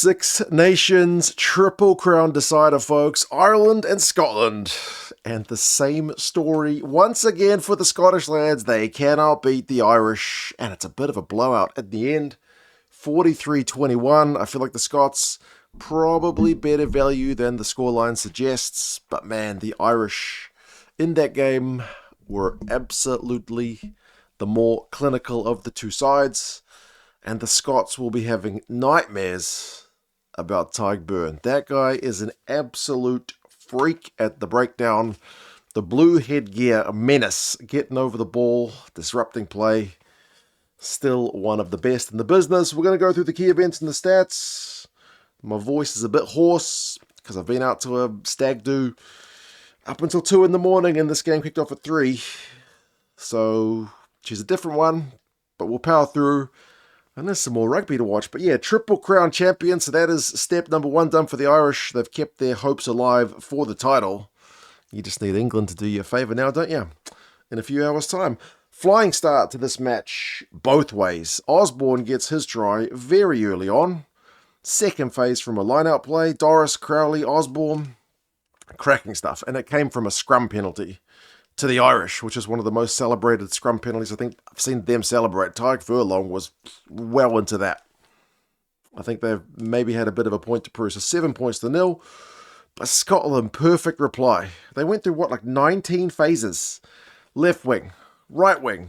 Six Nations Triple Crown decider, folks. Ireland and Scotland. And the same story once again for the Scottish lads. They cannot beat the Irish. And it's a bit of a blowout at the end. 43-21. I feel like the Scots probably better value than the scoreline suggests. But man, the Irish in that game were absolutely the more clinical of the two sides. And the Scots will be having nightmares about Tadhg Beirne. That guy is an absolute freak at the breakdown. The blue headgear, a menace, getting over the ball, disrupting play. Still one of the best in the business. We're going to go through the key events and the stats. My voice is a bit hoarse because I've been out to a stag do up until 2 in the morning, and this game kicked off at 3. So, she's a different one, but we'll power through. And there's some more rugby to watch. But yeah, Triple Crown champion. So that is step number 1 done for the Irish. They've kept their hopes alive for the title. You just need England to do you a favour now, don't you? In a few hours' time. Flying start to this match both ways. Osborne gets his try very early on. Second phase from a line-out play. Doris, Crowley, Osborne. Cracking stuff. And it came from a scrum penalty to the Irish, which is one of the most celebrated scrum penalties I think I've seen them celebrate. Tadhg Furlong was well into that. I think they've maybe had a bit of a point to prove. So 7 points to 0. But Scotland, perfect reply. They went through, 19 phases. Left wing, right wing.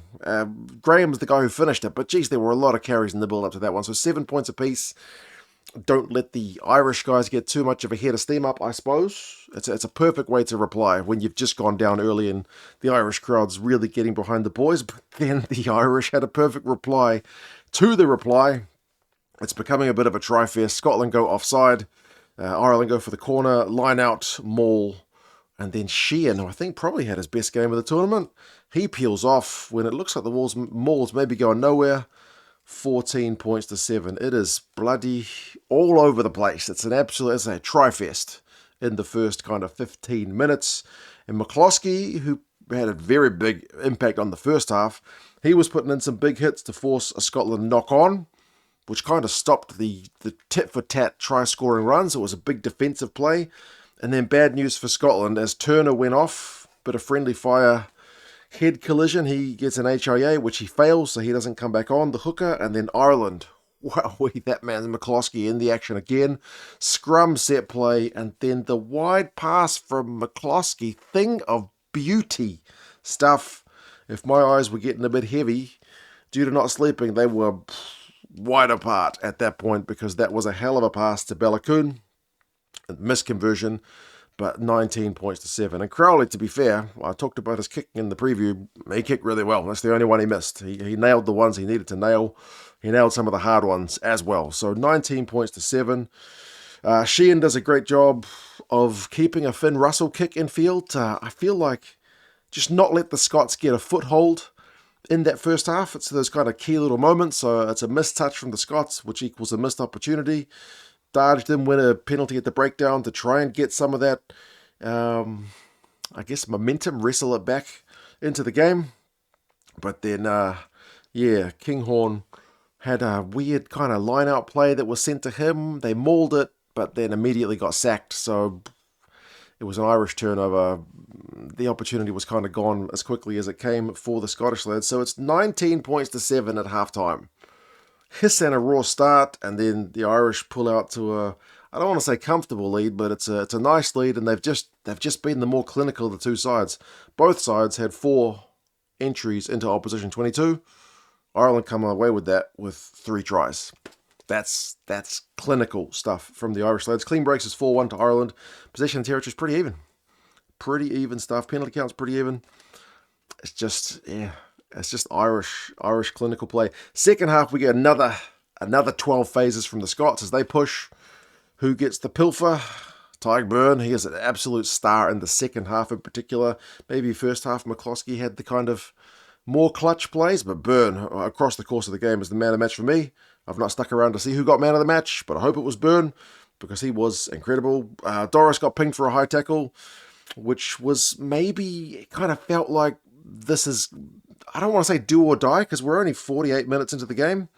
Graham was the guy who finished it, but geez, there were a lot of carries in the build-up to that one. So 7 points apiece. Don't let the Irish guys get too much of a head of steam up, I suppose. It's a perfect way to reply when you've just gone down early and the Irish crowd's really getting behind the boys. But then the Irish had a perfect reply to the reply. It's becoming a bit of a try-fest. Scotland go offside. Ireland go for the corner, line out, maul. And then Sheehan, who I think probably had his best game of the tournament, he peels off when it looks like the maul's maybe going nowhere. 14 points to 7. It is bloody all over the place. It's a try-fest in the first kind of 15 minutes. And McCloskey, who had a very big impact on the first half, he was putting in some big hits to force a Scotland knock-on, which kind of stopped the tit-for-tat try-scoring runs. It was a big defensive play. And then bad news for Scotland as Turner went off, bit of friendly fire head collision. He gets an HIA, which he fails, so he doesn't come back on. The hooker, and then Ireland. Wow, that man McCloskey in the action again. Scrum set play, and then the wide pass from McCloskey. Thing of beauty stuff. If my eyes were getting a bit heavy due to not sleeping, they were wide apart at that point because that was a hell of a pass to Balakoon. Misconversion. But 19 points to 7. And Crowley, to be fair, I talked about his kicking in the preview. He kicked really well. That's the only one he missed. He nailed the ones he needed to nail. He nailed some of the hard ones as well. So 19 points to 7. Sheehan does a great job of keeping a Finn Russell kick in field. I feel like just not let the Scots get a foothold in that first half. It's those kind of key little moments. So it's a missed touch from the Scots, which equals a missed opportunity. Darge didn't win a penalty at the breakdown to try and get some of that, momentum, wrestle it back into the game. But then, Kinghorn had a weird kind of line-out play that was sent to him. They mauled it, but then immediately got sacked. So it was an Irish turnover. The opportunity was kind of gone as quickly as it came for the Scottish lads. So it's 19 points to 7 at halftime. Hiss and a raw start, and then the Irish pull out to I don't want to say comfortable lead, but it's a nice lead, and they've just been the more clinical of the two sides. Both sides had 4 entries into opposition 22. Ireland come away with that with 3 tries. That's clinical stuff from the Irish lads. Clean breaks is 4-1 to Ireland. Possession and territory is pretty even. Pretty even stuff. Penalty count's pretty even. It's just Irish clinical play. Second half, we get another 12 phases from the Scots as they push. Who gets the pilfer? Tadhg Beirne. He is an absolute star in the second half in particular. Maybe first half, McCloskey had the kind of more clutch plays, but Beirne, across the course of the game, is the man of the match for me. I've not stuck around to see who got man of the match, but I hope it was Beirne because he was incredible. Doris got pinged for a high tackle, which was maybe, it kind of felt like this is, I don't want to say do or die because we're only 48 minutes into the game,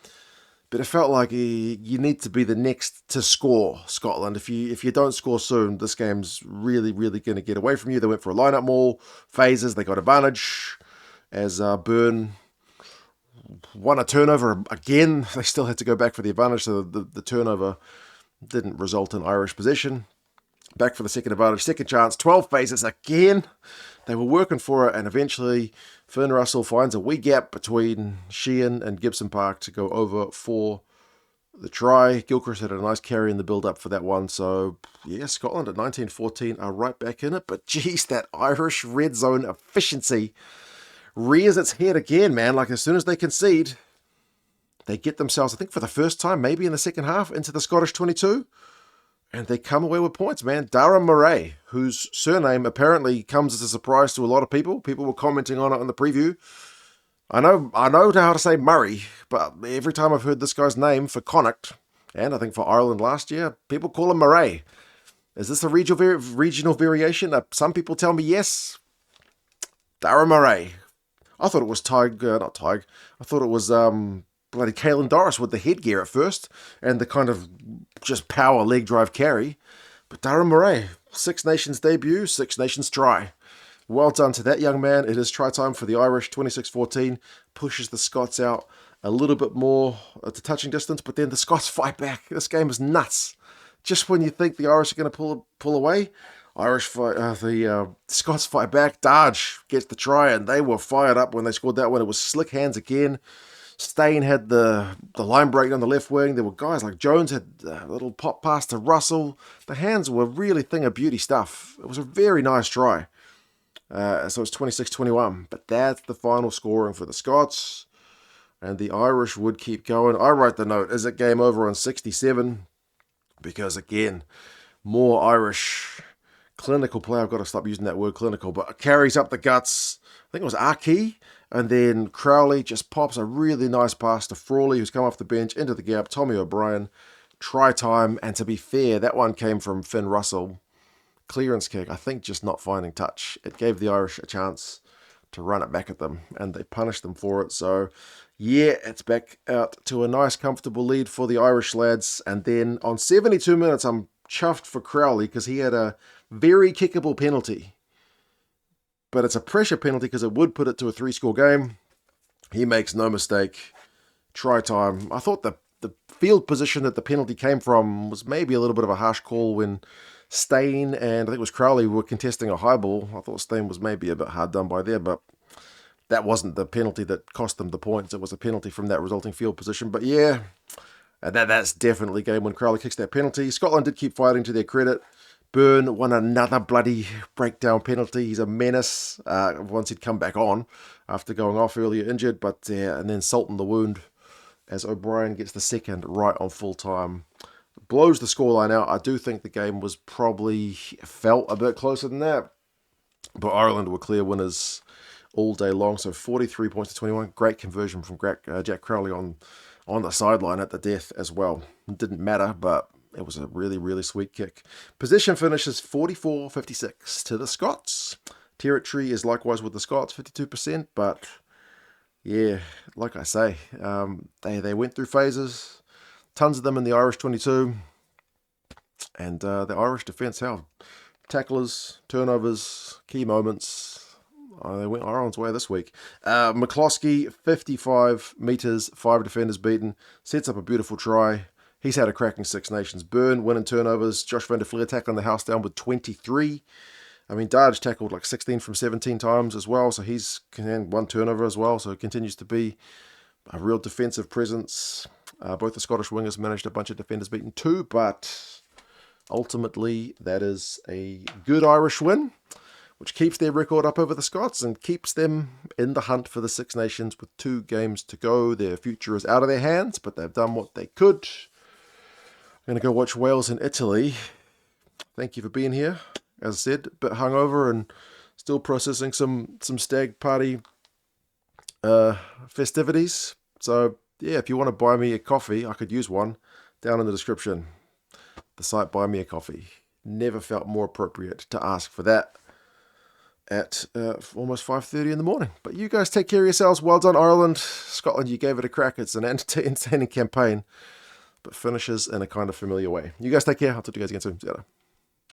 But it felt like you need to be the next to score, Scotland. If you don't score soon, this game's really, really going to get away from you. They went for a line-up maul, phases, they got advantage. As Byrne won a turnover again, they still had to go back for the advantage, so the turnover didn't result in Irish possession. Back for the second advantage, second chance, 12 phases again. They were working for it, and eventually Finn Russell finds a wee gap between Sheehan and Gibson Park to go over for the try. Gilchrist had a nice carry in the build-up for that one. So, yeah, Scotland at 19-14 are right back in it. But, geez, that Irish red zone efficiency rears its head again, man. Like, as soon as they concede, they get themselves, I think for the first time, maybe in the second half, into the Scottish 22. And they come away with points, man. Dara Murray, whose surname apparently comes as a surprise to a lot of people. People were commenting on it in the preview. I know how to say Murray, but every time I've heard this guy's name for Connacht, and I think for Ireland last year, people call him Murray. Is this a regional variation? Some people tell me yes. Dara Murray. I thought it was not Tig. I thought it was bloody Caelan Doris with the headgear at first and the kind of just power leg drive carry. But Dara Murray, Six Nations debut, Six Nations try. Well done to that young man. It is try time for the Irish, 26-14. Pushes the Scots out a little bit more at the touching distance, but then the Scots fight back. This game is nuts. Just when you think the Irish are going to pull away, the Scots fight back. Darge gets the try, and they were fired up when they scored that one. It was slick hands again. Stain had the line break on the left wing. There were guys like Jones had a little pop pass to Russell. The hands were really thing of beauty stuff. It was a very nice try. So it's 26-21. But that's the final scoring for the Scots. And the Irish would keep going. I wrote the note, is it game over on 67? Because again, more Irish clinical play. I've got to stop using that word clinical. But carries up the guts. I think it was Aki. And then Crowley just pops a really nice pass to Frawley, who's come off the bench, into the gap. Tommy O'Brien, try time. And to be fair, that one came from Finn Russell. Clearance kick, I think just not finding touch. It gave the Irish a chance to run it back at them, and they punished them for it. So, yeah, it's back out to a nice, comfortable lead for the Irish lads. And then on 72 minutes, I'm chuffed for Crowley because he had a very kickable penalty. But it's a pressure penalty because it would put it to a 3-score game. He makes no mistake. Try time. I thought the field position that the penalty came from was maybe a little bit of a harsh call when Stain and I think it was Crowley were contesting a high ball. I thought Stain was maybe a bit hard done by there, but that wasn't the penalty that cost them the points. It was a penalty from that resulting field position. But yeah, that's definitely game when Crowley kicks that penalty. Scotland did keep fighting to their credit. Byrne won another bloody breakdown penalty. He's a menace once he'd come back on after going off earlier injured. But and then Sultan the wound as O'Brien gets the second right on full time. Blows the scoreline out. I do think the game was probably felt a bit closer than that. But Ireland were clear winners all day long. So 43 points to 21. Great conversion from Jack Crowley on the sideline at the death as well. It didn't matter, but it was a really, really sweet kick. Possession finishes 44-56 to the Scots. Territory is likewise with the Scots, 52%. But yeah, like I say, they went through phases. Tons of them in the Irish 22. And the Irish defence held. Tacklers, turnovers, key moments. They went Ireland's way this week. McCloskey, 55 metres, 5 defenders beaten. Sets up a beautiful try. He's had a cracking Six Nations. Byrne winning turnovers. Josh van der Fleer tackling the house down with 23. I mean, Darge tackled like 16 from 17 times as well. So he's one turnover as well. So it continues to be a real defensive presence. Both the Scottish wingers managed a bunch of defenders beaten too, but ultimately that is a good Irish win, which keeps their record up over the Scots and keeps them in the hunt for the Six Nations with 2 games to go. Their future is out of their hands, but they've done what they could. I'm going to go watch Wales and Italy. Thank you for being here. As I said, a bit hungover and still processing some stag party festivities. So yeah, if you want to buy me a coffee, I could use one down in the description. The site Buy Me a Coffee. Never felt more appropriate to ask for that. at almost 5:30 in the morning. But you guys take care of yourselves. Well done, Ireland. Scotland, you gave it a crack. It's an entertaining campaign, but finishes in a kind of familiar way. You guys take care. I'll talk to you guys again soon. See you later.